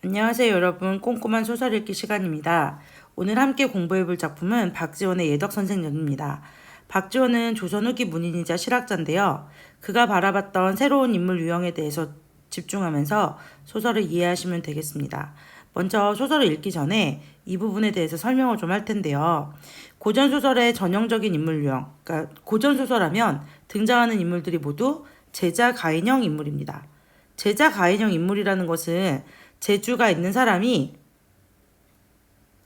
안녕하세요 여러분. 꼼꼼한 소설 읽기 시간입니다. 오늘 함께 공부해볼 작품은 박지원의 예덕선생전입니다. 박지원은 조선 후기 문인이자 실학자인데요. 그가 바라봤던 새로운 인물 유형에 대해서 집중하면서 소설을 이해하시면 되겠습니다. 먼저 소설을 읽기 전에 이 부분에 대해서 설명을 좀 할 텐데요. 고전소설의 전형적인 인물 유형, 그러니까 고전소설하면 등장하는 인물들이 모두 제자 가인형 인물입니다. 제자 가인형 인물이라는 것은 재주가 있는 사람이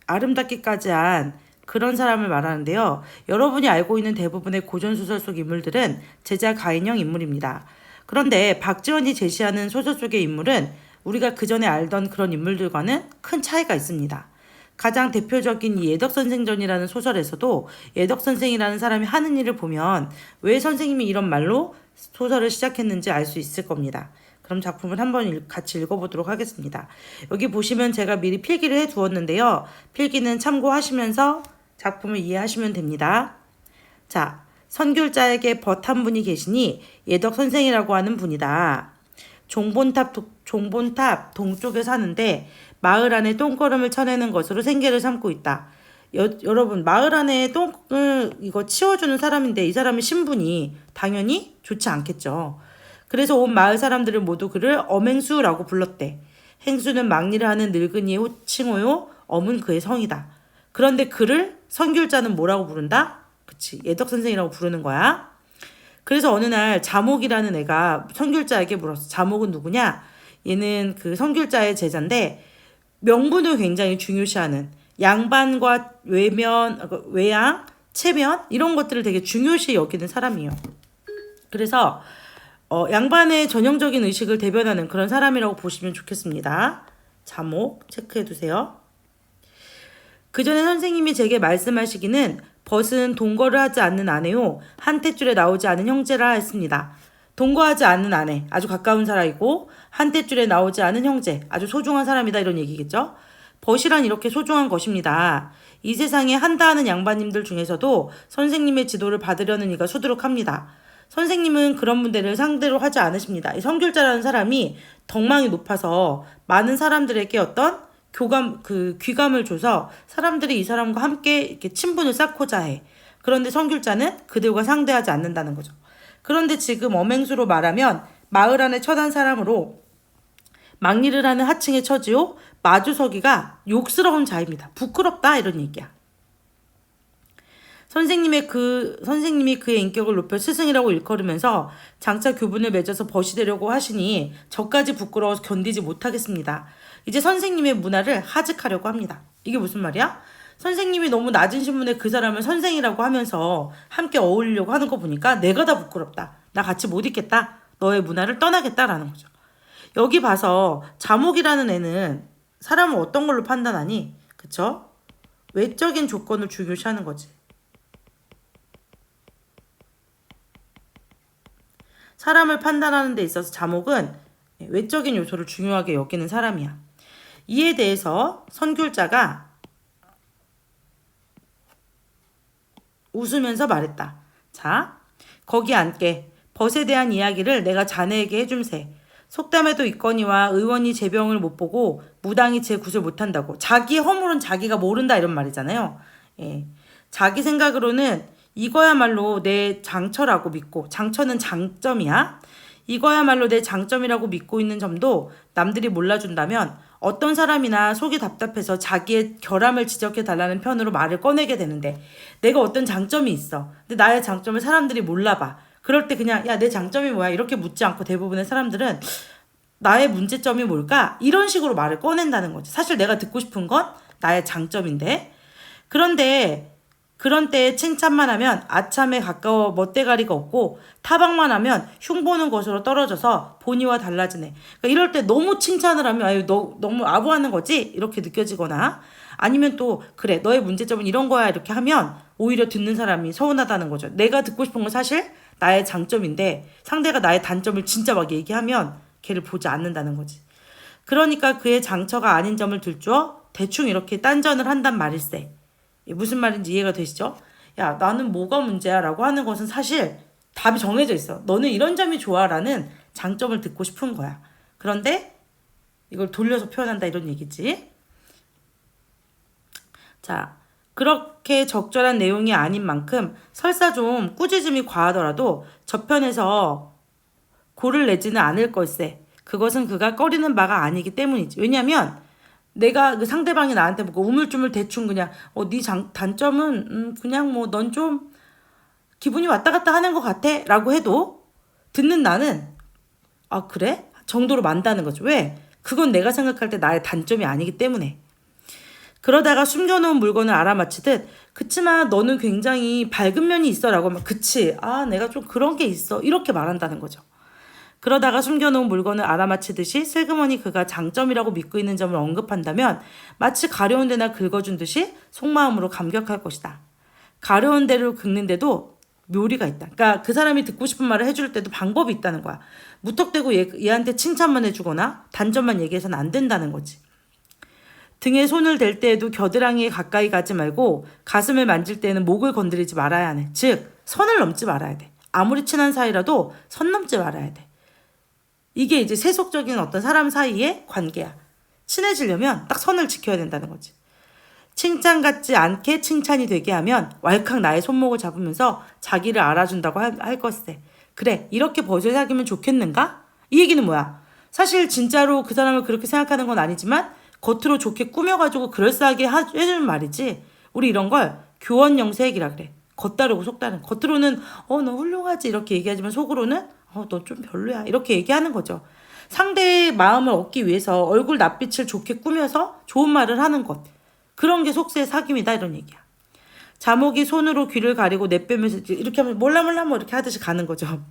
아름답기까지 한 그런 사람을 말하는데요. 여러분이 알고 있는 대부분의 고전소설 속 인물들은 제자 가인형 인물입니다. 그런데 박지원이 제시하는 소설 속의 인물은 우리가 그전에 알던 그런 인물들과는 큰 차이가 있습니다. 가장 대표적인 이 예덕선생전이라는 소설에서도 예덕선생이라는 사람이 하는 일을 보면 왜 선생님이 이런 말로 소설을 시작했는지 알 수 있을 겁니다. 그럼 작품을 한번 같이 읽어보도록 하겠습니다. 여기 보시면 제가 미리 필기를 해두었는데요. 필기는 참고하시면서 작품을 이해하시면 됩니다. 자, 선귤자에게 벗 한 분이 계시니 예덕 선생이라고 하는 분이다. 종본탑 동쪽에 사는데 마을 안에 똥걸음을 쳐내는 것으로 생계를 삼고 있다. 여러분, 마을 안에 똥을 이거 치워주는 사람인데 이 사람의 신분이 당연히 좋지 않겠죠. 그래서 온 마을 사람들을 모두 그를 엄행수라고 불렀대. 행수는 막리를 하는 늙은이의 칭호요. 엄은 그의 성이다. 그런데 그를 선귤자는 뭐라고 부른다? 그치, 예덕 선생이라고 부르는 거야. 그래서 어느 날 자목이라는 애가 선귤자에게 물었어. 자목은 누구냐? 얘는 그 선귤자의 제자인데 명분을 굉장히 중요시하는 양반과 외양, 체면 이런 것들을 되게 중요시 여기는 사람이에요. 그래서 양반의 전형적인 의식을 대변하는 그런 사람이라고 보시면 좋겠습니다. 자목 체크해두세요. 그 전에 선생님이 제게 말씀하시기는 벗은 동거를 하지 않는 아내요. 한 탯줄에 나오지 않은 형제라 했습니다. 동거하지 않는 아내, 아주 가까운 사람이고 한 탯줄에 나오지 않은 형제, 아주 소중한 사람이다 이런 얘기겠죠. 벗이란 이렇게 소중한 것입니다. 이 세상에 한다 하는 양반님들 중에서도 선생님의 지도를 받으려는 이가 수두룩합니다. 선생님은 그런 분들을 상대로 하지 않으십니다. 이 선귤자라는 사람이 덕망이 높아서 많은 사람들에게 어떤 귀감을 줘서 사람들이 이 사람과 함께 이렇게 친분을 쌓고자 해. 그런데 선귤자는 그들과 상대하지 않는다는 거죠. 그런데 지금 엄행수로 말하면 마을 안에 처단 사람으로 막리를 하는 하층의 처지요. 마주서기가 욕스러운 자입니다. 부끄럽다 이런 얘기야. 선생님이 그의 인격을 높여 스승이라고 일컬으면서 장차 교분을 맺어서 벗이 되려고 하시니 저까지 부끄러워서 견디지 못하겠습니다. 이제 선생님의 문화를 하직하려고 합니다. 이게 무슨 말이야? 선생님이 너무 낮은 신분의 그 사람을 선생이라고 하면서 함께 어울리려고 하는 거 보니까 내가 다 부끄럽다. 나 같이 못 있겠다. 너의 문화를 떠나겠다라는 거죠. 여기 봐서 자목이라는 애는 사람을 어떤 걸로 판단하니? 그쵸? 외적인 조건을 중요시하는 거지. 사람을 판단하는 데 있어서 자목은 외적인 요소를 중요하게 여기는 사람이야. 이에 대해서 선귤자가 웃으면서 말했다. 자, 거기 앉게. 벗에 대한 이야기를 내가 자네에게 해줌세. 속담에도 있거니와 의원이 제 병을 못 보고 무당이 제 굿을 못한다고. 자기의 허물은 자기가 모른다 이런 말이잖아요. 예. 자기 생각으로는 이거야말로 내 장처라고 믿고, 장처는 장점이야. 이거야말로 내 장점이라고 믿고 있는 점도 남들이 몰라준다면 어떤 사람이나 속이 답답해서 자기의 결함을 지적해달라는 편으로 말을 꺼내게 되는데, 내가 어떤 장점이 있어. 근데 나의 장점을 사람들이 몰라봐. 그럴 때 그냥 야, 내 장점이 뭐야? 이렇게 묻지 않고 대부분의 사람들은 나의 문제점이 뭘까? 이런 식으로 말을 꺼낸다는 거지. 사실 내가 듣고 싶은 건 나의 장점인데. 그런데 그런 때에 칭찬만 하면 아참에 가까워 멋대가리가 없고 타박만 하면 흉보는 것으로 떨어져서 본의와 달라지네. 그러니까 이럴 때 너무 칭찬을 하면 아유 너 너무 아부하는 거지? 이렇게 느껴지거나 아니면 또 그래 너의 문제점은 이런 거야 이렇게 하면 오히려 듣는 사람이 서운하다는 거죠. 내가 듣고 싶은 건 사실 나의 장점인데 상대가 나의 단점을 진짜 막 얘기하면 걔를 보지 않는다는 거지. 그러니까 그의 장처가 아닌 점을 들주어 대충 이렇게 딴전을 한단 말일세. 무슨 말인지 이해가 되시죠? 야, 나는 뭐가 문제야? 라고 하는 것은 사실 답이 정해져 있어. 너는 이런 점이 좋아. 라는 장점을 듣고 싶은 거야. 그런데 이걸 돌려서 표현한다 이런 얘기지. 자, 그렇게 적절한 내용이 아닌 만큼 설사 좀 꾸짖음이 과하더라도 저편에서 고를 내지는 않을 걸세. 그것은 그가 꺼리는 바가 아니기 때문이지. 왜냐면 내가 그 상대방이 나한테 뭐 우물쭈물 대충 그냥 네 단점은 그냥 뭐 넌 좀 기분이 왔다 갔다 하는 것 같아 라고 해도 듣는 나는 아 그래? 정도로 만다는 거죠. 왜? 그건 내가 생각할 때 나의 단점이 아니기 때문에. 그러다가 숨겨놓은 물건을 알아맞히듯 그치만 너는 굉장히 밝은 면이 있어 라고 하면 그치 내가 좀 그런 게 있어 이렇게 말한다는 거죠. 그러다가 숨겨놓은 물건을 알아맞히듯이 슬그머니 그가 장점이라고 믿고 있는 점을 언급한다면 마치 가려운 데나 긁어준 듯이 속마음으로 감격할 것이다. 가려운 데를 긁는데도 묘리가 있다. 그러니까 그 사람이 듣고 싶은 말을 해줄 때도 방법이 있다는 거야. 무턱대고 얘한테 칭찬만 해주거나 단점만 얘기해서는 안 된다는 거지. 등에 손을 댈 때에도 겨드랑이에 가까이 가지 말고 가슴을 만질 때에는 목을 건드리지 말아야 하네. 즉 선을 넘지 말아야 돼. 아무리 친한 사이라도 선 넘지 말아야 돼. 이게 이제 세속적인 어떤 사람 사이의 관계야. 친해지려면 딱 선을 지켜야 된다는 거지. 칭찬 같지 않게 칭찬이 되게 하면 왈칵 나의 손목을 잡으면서 자기를 알아준다고 할 것세. 그래 이렇게 벗을 사귀면 좋겠는가? 이 얘기는 뭐야? 사실 진짜로 그 사람을 그렇게 생각하는 건 아니지만 겉으로 좋게 꾸며가지고 그럴싸하게 해주는 말이지. 우리 이런 걸 교원영색이라 그래. 겉다르고 속다른. 겉으로는 너 훌륭하지 이렇게 얘기하지만 속으로는 너 좀 별로야 이렇게 얘기하는 거죠. 상대의 마음을 얻기 위해서 얼굴 낯빛을 좋게 꾸며서 좋은 말을 하는 것. 그런 게 속세의 사귐이다 이런 얘기야. 자목이 손으로 귀를 가리고 내빼면서 이렇게 하면 몰라 뭐 이렇게 하듯이 가는 거죠.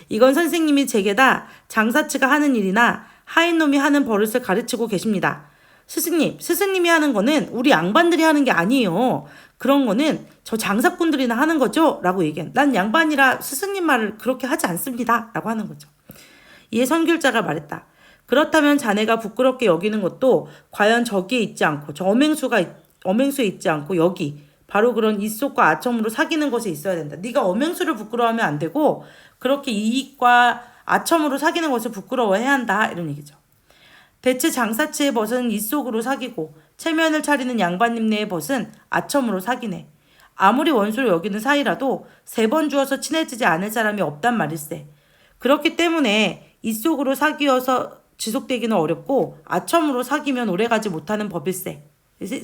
이건 선생님이 제게다 장사치가 하는 일이나 하인 놈이 하는 버릇을 가르치고 계십니다. 스승님이 하는 거는 우리 양반들이 하는 게 아니에요. 그런 거는 저 장사꾼들이나 하는 거죠. 라고 얘기한. 난 양반이라 스승님 말을 그렇게 하지 않습니다. 라고 하는 거죠. 이에 선귤자가 말했다. 그렇다면 자네가 부끄럽게 여기는 것도 과연 저기에 있지 않고 저 어맹수에 있지 않고 여기 바로 그런 이속과 아첨으로 사귀는 것에 있어야 된다. 네가 어맹수를 부끄러워하면 안 되고 그렇게 이익과 아첨으로 사귀는 것을 부끄러워해야 한다. 이런 얘기죠. 대체 장사치의 벗은 이속으로 사귀고 체면을 차리는 양반님네의 벗은 아첨으로 사귀네. 아무리 원수로 여기는 사이라도 3번 주어서 친해지지 않을 사람이 없단 말일세. 그렇기 때문에 이속으로 사귀어서 지속되기는 어렵고 아첨으로 사귀면 오래가지 못하는 법일세.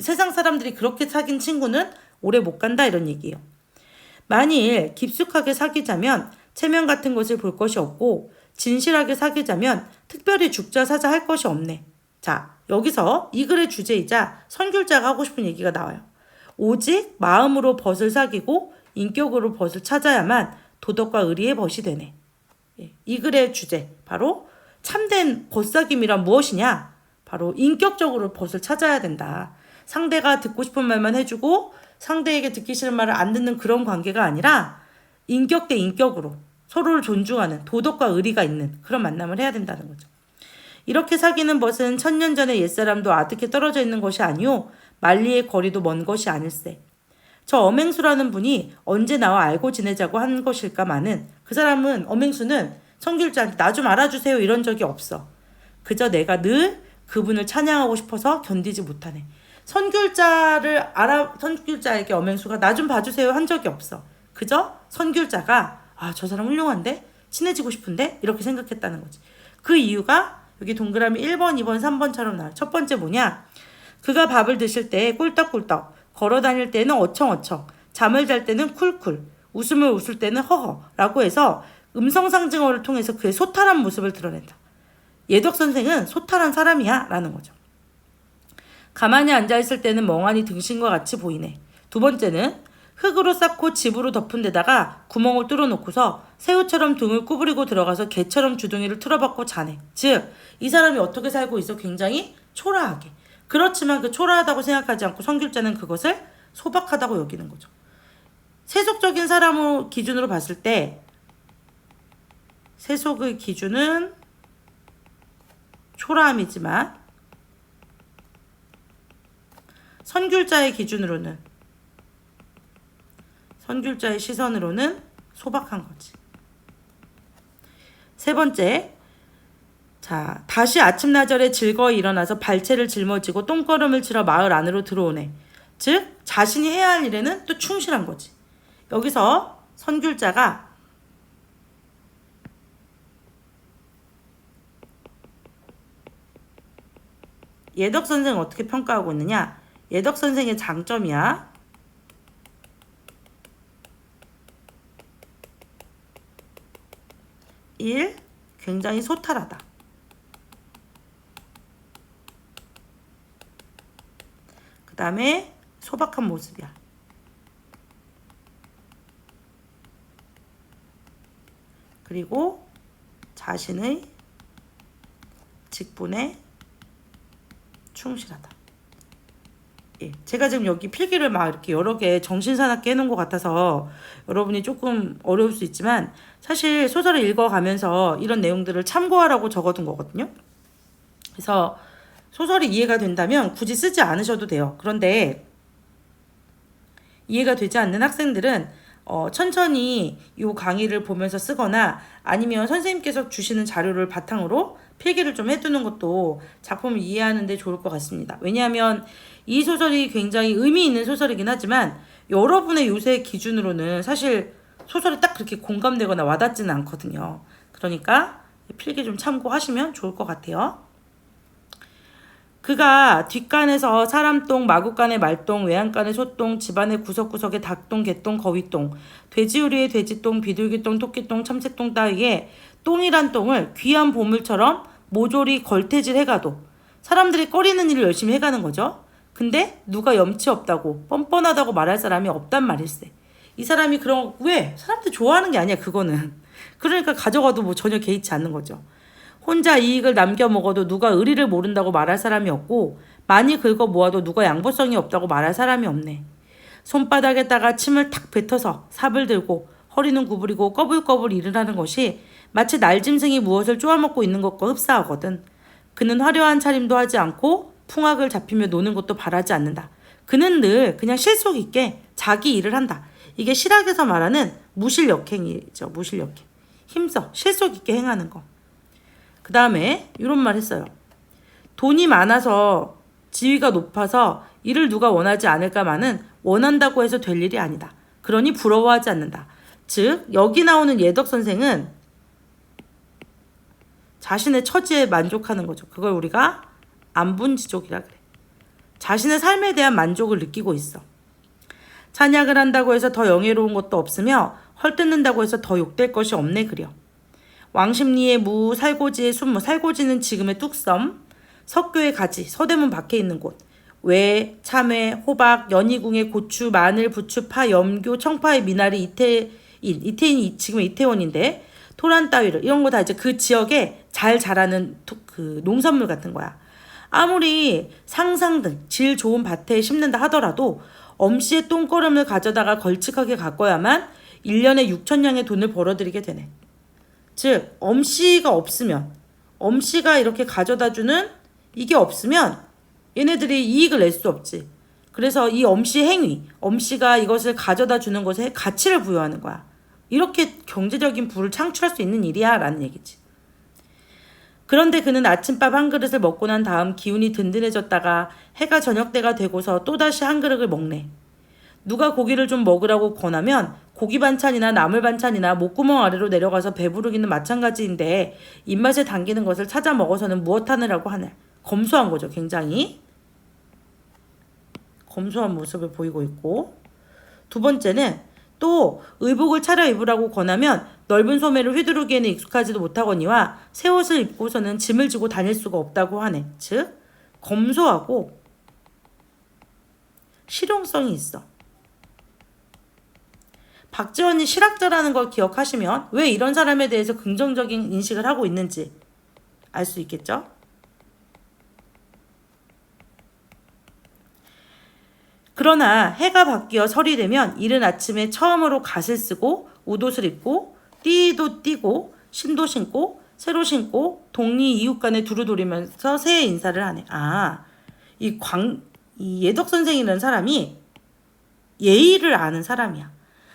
세상 사람들이 그렇게 사귄 친구는 오래 못 간다 이런 얘기예요. 만일 깊숙하게 사귀자면 체면 같은 것을 볼 것이 없고 진실하게 사귀자면 특별히 죽자 사자 할 것이 없네. 자, 여기서 이 글의 주제이자 선귤자가 하고 싶은 얘기가 나와요. 오직 마음으로 벗을 사귀고 인격으로 벗을 찾아야만 도덕과 의리의 벗이 되네. 이 글의 주제, 바로 참된 벗사귐이란 무엇이냐? 바로 인격적으로 벗을 찾아야 된다. 상대가 듣고 싶은 말만 해주고 상대에게 듣기 싫은 말을 안 듣는 그런 관계가 아니라 인격 대 인격으로 서로를 존중하는 도덕과 의리가 있는 그런 만남을 해야 된다는 거죠. 이렇게 사귀는 벗은 천년 전의 옛사람도 아득해 떨어져 있는 것이 아니오 만리의 거리도 먼 것이 아닐세. 저 어맹수라는 분이 언제 나와 알고 지내자고 한 것일까마는 그 사람은 어맹수는 선귤자한테 나 좀 알아주세요 이런 적이 없어. 그저 내가 늘 그분을 찬양하고 싶어서 견디지 못하네. 선귤자에게 어맹수가 나 좀 봐주세요 한 적이 없어. 그저 선귤자가 저 사람 훌륭한데? 친해지고 싶은데? 이렇게 생각했다는 거지. 그 이유가 여기 동그라미 1번, 2번, 3번처럼 나와요. 첫 번째 뭐냐? 그가 밥을 드실 때 꿀떡꿀떡, 걸어 다닐 때는 어청어청, 잠을 잘 때는 쿨쿨, 웃음을 웃을 때는 허허라고 해서 음성상징어를 통해서 그의 소탈한 모습을 드러낸다. 예덕 선생은 소탈한 사람이야 라는 거죠. 가만히 앉아있을 때는 멍하니 등신과 같이 보이네. 두 번째는 흙으로 쌓고 집으로 덮은 데다가 구멍을 뚫어놓고서 새우처럼 등을 구부리고 들어가서 개처럼 주둥이를 틀어박고 자네. 즉, 이 사람이 어떻게 살고 있어? 굉장히 초라하게. 그렇지만 그 초라하다고 생각하지 않고 선귤자는 그것을 소박하다고 여기는 거죠. 세속적인 사람을 기준으로 봤을 때 세속의 기준은 초라함이지만 선귤자의 기준으로는 선귤자의 시선으로는 소박한 거지. 세 번째, 자, 다시 아침나절에 즐거이 일어나서 발채를 짊어지고 똥걸음을 치러 마을 안으로 들어오네. 즉, 자신이 해야 할 일에는 또 충실한 거지. 여기서 선귤자가 예덕 선생을 어떻게 평가하고 있느냐? 예덕 선생의 장점이야. 1. 굉장히 소탈하다. 그 다음에 소박한 모습이야. 그리고 자신의 직분에 충실하다. 예, 제가 지금 여기 필기를 막 이렇게 여러 개 정신사납게 해놓은 것 같아서 여러분이 조금 어려울 수 있지만 사실 소설을 읽어가면서 이런 내용들을 참고하라고 적어둔 거거든요. 그래서 소설이 이해가 된다면 굳이 쓰지 않으셔도 돼요. 그런데 이해가 되지 않는 학생들은 천천히 이 강의를 보면서 쓰거나 아니면 선생님께서 주시는 자료를 바탕으로 필기를 좀 해두는 것도 작품을 이해하는 데 좋을 것 같습니다. 왜냐하면 이 소설이 굉장히 의미 있는 소설이긴 하지만 여러분의 요새 기준으로는 사실 소설이 딱 그렇게 공감되거나 와닿지는 않거든요. 그러니까 필기 좀 참고하시면 좋을 것 같아요. 그가 뒷간에서 사람똥, 마구간의 말똥, 외양간의 소똥, 집안의 구석구석의 닭똥, 개똥, 거위똥, 돼지우리의 돼지똥, 비둘기똥, 토끼똥, 참새똥 따위에 똥이란 똥을 귀한 보물처럼 모조리 걸태질 해가도 사람들이 꺼리는 일을 열심히 해가는 거죠. 근데 누가 염치 없다고 뻔뻔하다고 말할 사람이 없단 말일세. 이 사람이 그런 왜? 사람들이 좋아하는 게 아니야 그거는. 그러니까 가져가도 뭐 전혀 개의치 않는 거죠. 혼자 이익을 남겨 먹어도 누가 의리를 모른다고 말할 사람이 없고 많이 긁어 모아도 누가 양보성이 없다고 말할 사람이 없네. 손바닥에다가 침을 탁 뱉어서 삽을 들고 허리는 구부리고 꺼불꺼불 일을 하는 것이 마치 날짐승이 무엇을 쪼아먹고 있는 것과 흡사하거든. 그는 화려한 차림도 하지 않고 풍악을 잡히며 노는 것도 바라지 않는다. 그는 늘 그냥 실속 있게 자기 일을 한다. 이게 실학에서 말하는 무실역행이죠. 무실역행. 힘써 실속 있게 행하는 거. 그 다음에 이런 말 했어요. 돈이 많아서 지위가 높아서 일을 누가 원하지 않을까마는 원한다고 해서 될 일이 아니다. 그러니 부러워하지 않는다. 즉 여기 나오는 예덕 선생은 자신의 처지에 만족하는 거죠. 그걸 우리가 안분지족이라 그래. 자신의 삶에 대한 만족을 느끼고 있어. 찬약을 한다고 해서 더 영예로운 것도 없으며 헐뜯는다고 해서 더 욕될 것이 없네 그려. 왕십리의 무, 살고지의 순무, 살고지는 지금의 뚝섬, 석교의 가지, 서대문 밖에 있는 곳, 외, 참외, 호박, 연희궁의 고추, 마늘, 부추, 파, 염교, 청파의 미나리, 이태인이 지금 이태원인데 토란 따위를 이런 거 다 이제 그 지역에 잘 자라는 그 농산물 같은 거야. 아무리 상상등 질 좋은 밭에 심는다 하더라도 엄씨의 똥거름을 가져다가 걸쭉하게 가꿔야만 1년에 6천냥의 돈을 벌어들이게 되네. 즉 엄씨가 없으면 엄씨가 이렇게 가져다주는 이게 없으면 얘네들이 이익을 낼 수 없지. 그래서 이 엄씨 행위, 엄씨가 이것을 가져다 주는 것에 가치를 부여하는 거야. 이렇게 경제적인 부를 창출할 수 있는 일이야 라는 얘기지. 그런데 그는 아침밥 한 그릇을 먹고 난 다음 기운이 든든해졌다가 해가 저녁 때가 되고서 또다시 한 그릇을 먹네. 누가 고기를 좀 먹으라고 권하면 고기 반찬이나 나물 반찬이나 목구멍 아래로 내려가서 배부르기는 마찬가지인데 입맛에 당기는 것을 찾아 먹어서는 무엇하느라고 하네. 검소한 거죠. 굉장히 검소한 모습을 보이고 있고, 두 번째는 또 의복을 차려 입으라고 권하면 넓은 소매를 휘두르기에는 익숙하지도 못하거니와 새 옷을 입고서는 짐을 지고 다닐 수가 없다고 하네. 즉 검소하고 실용성이 있어. 박지원이 실학자라는 걸 기억하시면 왜 이런 사람에 대해서 긍정적인 인식을 하고 있는지 알 수 있겠죠? 그러나 해가 바뀌어 설이 되면 이른 아침에 처음으로 갓을 쓰고 옷옷을 입고 띠도 띠고 신도 신고 새로 신고 동리 이웃 간에 두루두리면서 새해 인사를 하네. 이 예덕 선생이라는 사람이 예의를 아는 사람이야.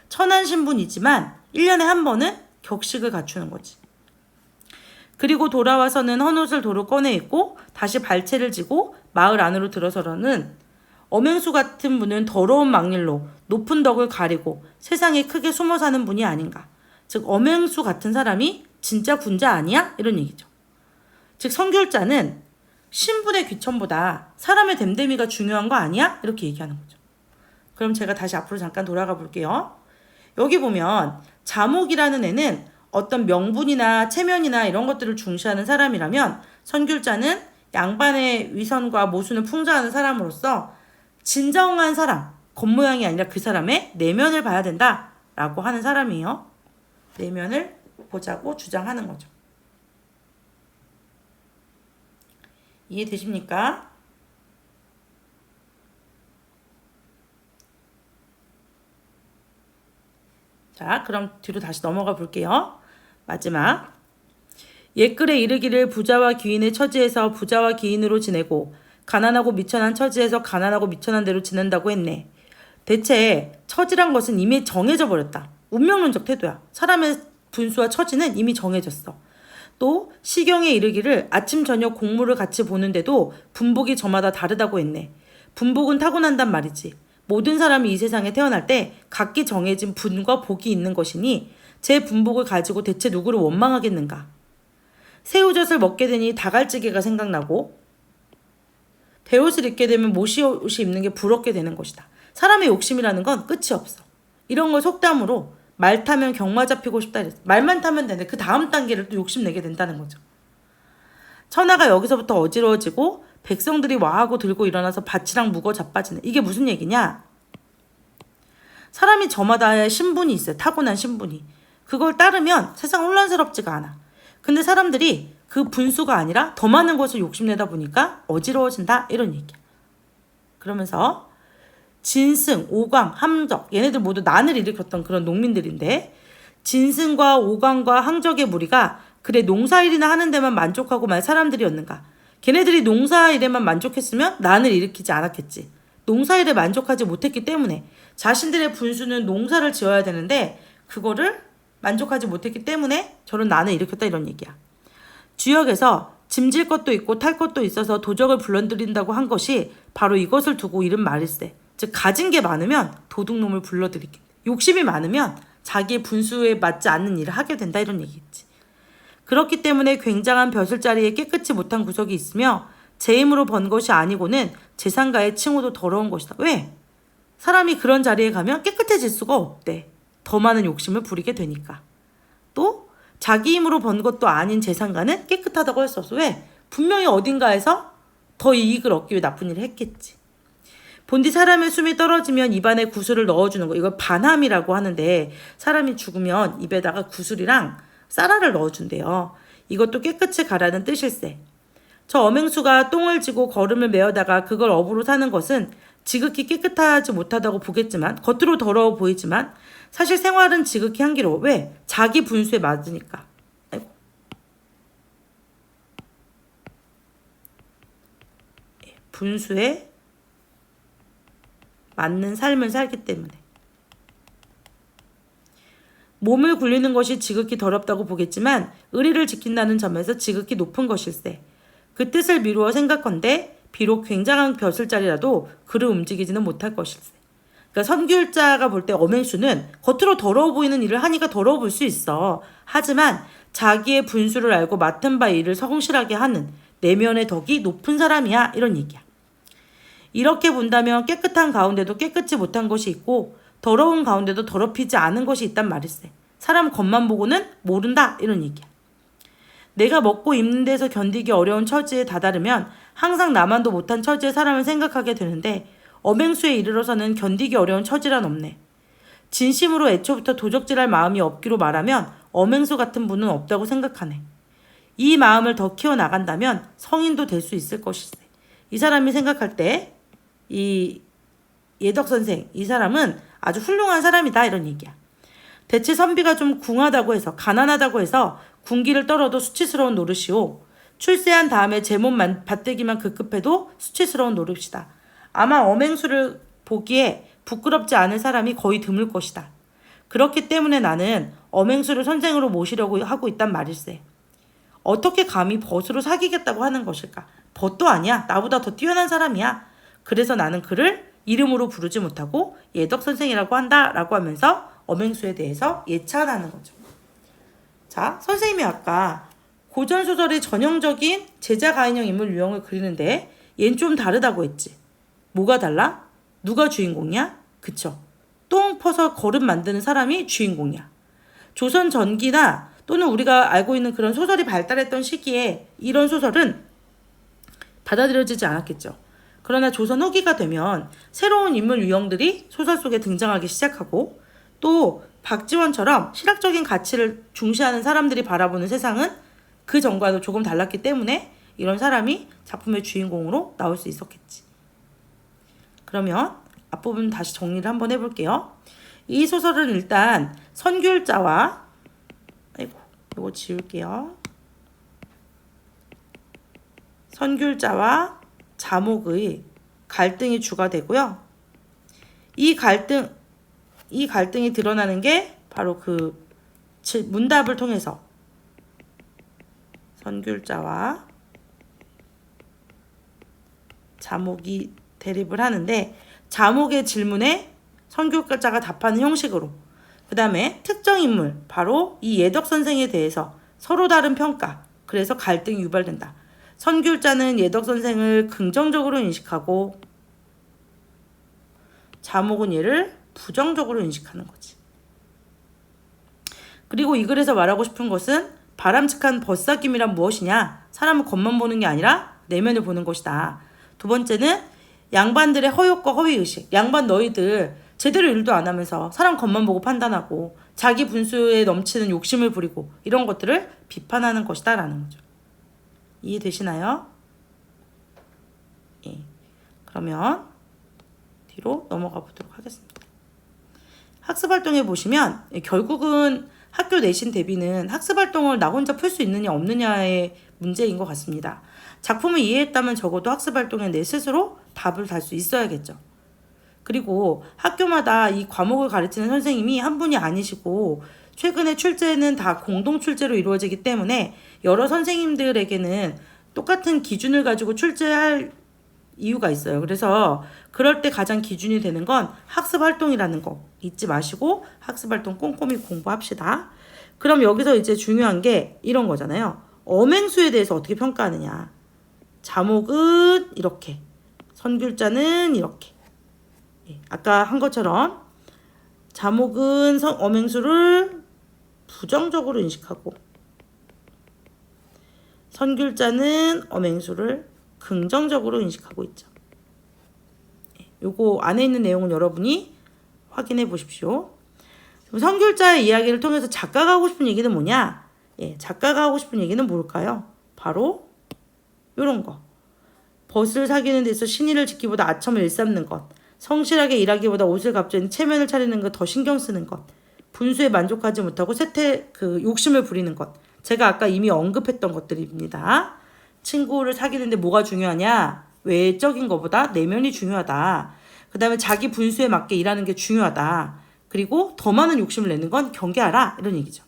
천한 신분이지만 1년에 한 번은 격식을 갖추는 거지. 그리고 돌아와서는 헌옷을 도로 꺼내 입고 다시 발채를 지고 마을 안으로 들어서는 엄행수 같은 분은 더러운 막일로 높은 덕을 가리고 세상에 크게 숨어 사는 분이 아닌가. 즉 엄행수 같은 사람이 진짜 군자 아니야? 이런 얘기죠. 즉 선귤자는 신분의 귀천보다 사람의 됨됨이가 중요한 거 아니야? 이렇게 얘기하는 거죠. 그럼 제가 다시 앞으로 잠깐 돌아가 볼게요. 여기 보면 자목이라는 애는 어떤 명분이나 체면이나 이런 것들을 중시하는 사람이라면 선귤자는 양반의 위선과 모순을 풍자하는 사람으로서 진정한 사람, 겉모양이 아니라 그 사람의 내면을 봐야 된다라고 하는 사람이에요. 내면을 보자고 주장하는 거죠. 이해되십니까? 자, 그럼 뒤로 다시 넘어가 볼게요. 마지막. 옛글에 이르기를 부자와 귀인의 처지에서 부자와 귀인으로 지내고 가난하고 미천한 처지에서 가난하고 미천한 대로 지낸다고 했네. 대체 처지란 것은 이미 정해져 버렸다. 운명론적 태도야. 사람의 분수와 처지는 이미 정해졌어. 또 시경에 이르기를 아침 저녁 공무를 같이 보는데도 분복이 저마다 다르다고 했네. 분복은 타고난단 말이지. 모든 사람이 이 세상에 태어날 때 각기 정해진 분과 복이 있는 것이니 제 분복을 가지고 대체 누구를 원망하겠는가. 새우젓을 먹게 되니 다갈찌개가 생각나고 대옷을 입게 되면 모시옷이 입는 게 부럽게 되는 것이다. 사람의 욕심이라는 건 끝이 없어. 이런 걸 속담으로 말 타면 경마 잡히고 싶다 이랬어. 말만 타면 되는데 그 다음 단계를 또 욕심내게 된다는 거죠. 천하가 여기서부터 어지러워지고 백성들이 와하고 들고 일어나서 밭이랑 묵어 자빠지는. 이게 무슨 얘기냐? 사람이 저마다의 신분이 있어요. 타고난 신분이. 그걸 따르면 세상 혼란스럽지가 않아. 근데 사람들이 그 분수가 아니라 더 많은 것을 욕심내다 보니까 어지러워진다 이런 얘기야. 그러면서 진승, 오강, 함적 얘네들 모두 난을 일으켰던 그런 농민들인데 진승과 오강과 항적의 무리가 그래 농사일이나 하는 데만 만족하고 말 사람들이었는가. 걔네들이 농사일에만 만족했으면 난을 일으키지 않았겠지. 농사일에 만족하지 못했기 때문에 자신들의 분수는 농사를 지어야 되는데 그거를 만족하지 못했기 때문에 저런 난을 일으켰다 이런 얘기야. 주역에서 짐질 것도 있고 탈 것도 있어서 도적을 불러들인다고 한 것이 바로 이것을 두고 이른 말일세. 즉 가진 게 많으면 도둑놈을 불러들이게. 욕심이 많으면 자기의 분수에 맞지 않는 일을 하게 된다 이런 얘기겠지. 그렇기 때문에 굉장한 벼슬자리에 깨끗이 못한 구석이 있으며 제 힘으로 번 것이 아니고는 재산가의 칭호도 더러운 것이다. 왜? 사람이 그런 자리에 가면 깨끗해질 수가 없대. 더 많은 욕심을 부리게 되니까. 또 자기 힘으로 번 것도 아닌 재산가는 깨끗하다고 할 수 없어. 왜? 분명히 어딘가에서 더 이익을 얻기 위해 나쁜 일을 했겠지. 본디 사람의 숨이 떨어지면 입안에 구슬을 넣어주는 거. 이걸 반함이라고 하는데 사람이 죽으면 입에다가 구슬이랑 쌀알을 넣어준대요. 이것도 깨끗이 가라는 뜻일세. 저 엄행수가 똥을 지고 거름을 메어다가 그걸 업으로 사는 것은 지극히 깨끗하지 못하다고 보겠지만 겉으로 더러워 보이지만 사실 생활은 지극히 향기로워. 왜? 자기 분수에 맞으니까. 아이고. 분수에 맞는 삶을 살기 때문에. 몸을 굴리는 것이 지극히 더럽다고 보겠지만 의리를 지킨다는 점에서 지극히 높은 것일세. 그 뜻을 미루어 생각컨대 비록 굉장한 벼슬자리라도 그를 움직이지는 못할 것일세. 그러니까 선귤자가 볼 때 엄행수는 겉으로 더러워 보이는 일을 하니까 더러워 보일 수 있어. 하지만 자기의 분수를 알고 맡은 바 일을 성실하게 하는 내면의 덕이 높은 사람이야. 이런 얘기야. 이렇게 본다면 깨끗한 가운데도 깨끗지 못한 것이 있고 더러운 가운데도 더럽히지 않은 것이 있단 말일세. 사람 겉만 보고는 모른다. 이런 얘기야. 내가 먹고 입는 데서 견디기 어려운 처지에 다다르면 항상 나만도 못한 처지의 사람을 생각하게 되는데 엄행수에 이르러서는 견디기 어려운 처지란 없네. 진심으로 애초부터 도적질할 마음이 없기로 말하면 엄행수 같은 분은 없다고 생각하네. 이 마음을 더 키워나간다면 성인도 될 수 있을 것일세. 이 사람이 생각할 때 이 예덕 선생, 이 사람은 아주 훌륭한 사람이다 이런 얘기야. 대체 선비가 좀 궁하다고 해서 가난하다고 해서 군기를 떨어도 수치스러운 노릇이오. 출세한 다음에 제 몸만 밭대기만 급급해도 수치스러운 노릇이다. 아마 엄행수를 보기에 부끄럽지 않을 사람이 거의 드물 것이다. 그렇기 때문에 나는 엄행수를 선생으로 모시려고 하고 있단 말일세. 어떻게 감히 벗으로 사귀겠다고 하는 것일까? 벗도 아니야. 나보다 더 뛰어난 사람이야. 그래서 나는 그를 이름으로 부르지 못하고 예덕 선생이라고 한다라고 하면서 엄행수에 대해서 예찬하는 거죠. 자, 선생님이 아까 고전소설의 전형적인 제자 가인형 인물 유형을 그리는데 얘는 좀 다르다고 했지. 뭐가 달라? 누가 주인공이야? 그쵸. 똥 퍼서 거름 만드는 사람이 주인공이야. 조선 전기나 또는 우리가 알고 있는 그런 소설이 발달했던 시기에 이런 소설은 받아들여지지 않았겠죠. 그러나 조선 후기가 되면 새로운 인물 유형들이 소설 속에 등장하기 시작하고 또 박지원처럼 실학적인 가치를 중시하는 사람들이 바라보는 세상은 그 전과도 조금 달랐기 때문에 이런 사람이 작품의 주인공으로 나올 수 있었겠지. 그러면 앞부분 다시 정리를 한번 해볼게요. 이 소설은 일단 선귤자와 이거 지울게요. 선귤자와 자목의 갈등이 주가 되고요. 이 갈등이 드러나는 게 바로 그 문답을 통해서 선귤자와 자목이 대립을 하는데 자목의 질문에 선귤자가 답하는 형식으로 그 다음에 특정 인물 바로 이 예덕 선생에 대해서 서로 다른 평가 그래서 갈등이 유발된다. 선귤자는 예덕 선생을 긍정적으로 인식하고 자목은 얘를 부정적으로 인식하는 거지. 그리고 이 글에서 말하고 싶은 것은 바람직한 벗사김이란 무엇이냐? 사람은 겉만 보는 게 아니라 내면을 보는 것이다. 두 번째는 양반들의 허욕과 허위의식. 양반 너희들 제대로 일도 안 하면서 사람 겉만 보고 판단하고 자기 분수에 넘치는 욕심을 부리고 이런 것들을 비판하는 것이다 라는 거죠. 이해되시나요? 예. 그러면 뒤로 넘어가 보도록 하겠습니다. 학습활동에 보시면 결국은 학교 내신 대비는 학습활동을 나 혼자 풀 수 있느냐 없느냐의 문제인 것 같습니다. 작품을 이해했다면 적어도 학습활동에 내 스스로 답을 달 수 있어야겠죠. 그리고 학교마다 이 과목을 가르치는 선생님이 한 분이 아니시고 최근에 출제는 다 공동 출제로 이루어지기 때문에 여러 선생님들에게는 똑같은 기준을 가지고 출제할 이유가 있어요. 그래서 그럴 때 가장 기준이 되는 건 학습활동이라는 거 잊지 마시고 학습활동 꼼꼼히 공부합시다. 그럼 여기서 이제 중요한 게 이런 거잖아요. 엄행수에 대해서 어떻게 평가하느냐. 자목은 이렇게, 선귤자는 이렇게. 아까 한 것처럼 자목은 엄행수를 부정적으로 인식하고 선귤자는 엄행수를 긍정적으로 인식하고 있죠. 요거 안에 있는 내용은 여러분이 확인해 보십시오. 선귤자의 이야기를 통해서 작가가 하고 싶은 얘기는 뭐냐? 작가가 하고 싶은 얘기는 뭘까요? 바로 요런 거. 벗을 사귀는 데서 신의를 지키보다 아첨을 일삼는 것. 성실하게 일하기보다 옷을 갑자기 체면을 차리는 것 더 신경 쓰는 것. 분수에 만족하지 못하고 욕심을 부리는 것. 제가 아까 이미 언급했던 것들입니다. 친구를 사귀는데 뭐가 중요하냐? 외적인 것보다 내면이 중요하다. 그 다음에 자기 분수에 맞게 일하는 게 중요하다. 그리고 더 많은 욕심을 내는 건 경계하라. 이런 얘기죠.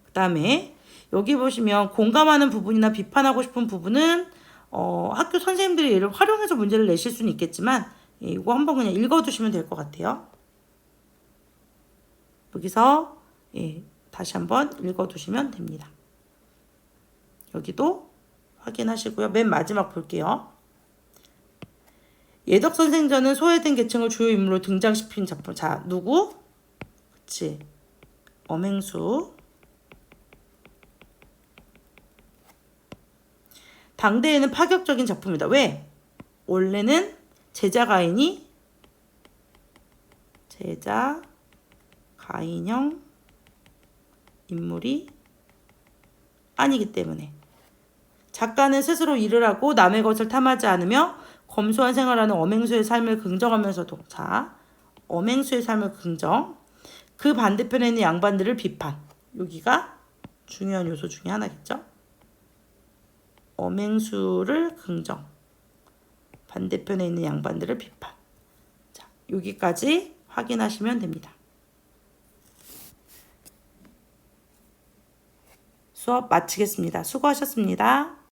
그 다음에 여기 보시면 공감하는 부분이나 비판하고 싶은 부분은 학교 선생님들이 얘를 활용해서 문제를 내실 수는 있겠지만 이거 한번 그냥 읽어두시면 될 것 같아요. 여기서 다시 한번 읽어두시면 됩니다. 여기도 확인하시고요. 맨 마지막 볼게요. 예덕 선생전은 소외된 계층을 주요 인물로 등장시킨 작품. 자, 누구? 그치. 엄행수. 당대에는 파격적인 작품이다. 왜? 원래는 제자 가인형 인물이 아니기 때문에 작가는 스스로 일을 하고 남의 것을 탐하지 않으며 검소한 생활하는 엄행수의 삶을 긍정하면서도 엄행수의 삶을 긍정 그 반대편에 있는 양반들을 비판 여기가 중요한 요소 중에 하나겠죠. 엄행수를 긍정 반대편에 있는 양반들을 비판 자, 여기까지 확인하시면 됩니다. 수업 마치겠습니다. 수고하셨습니다.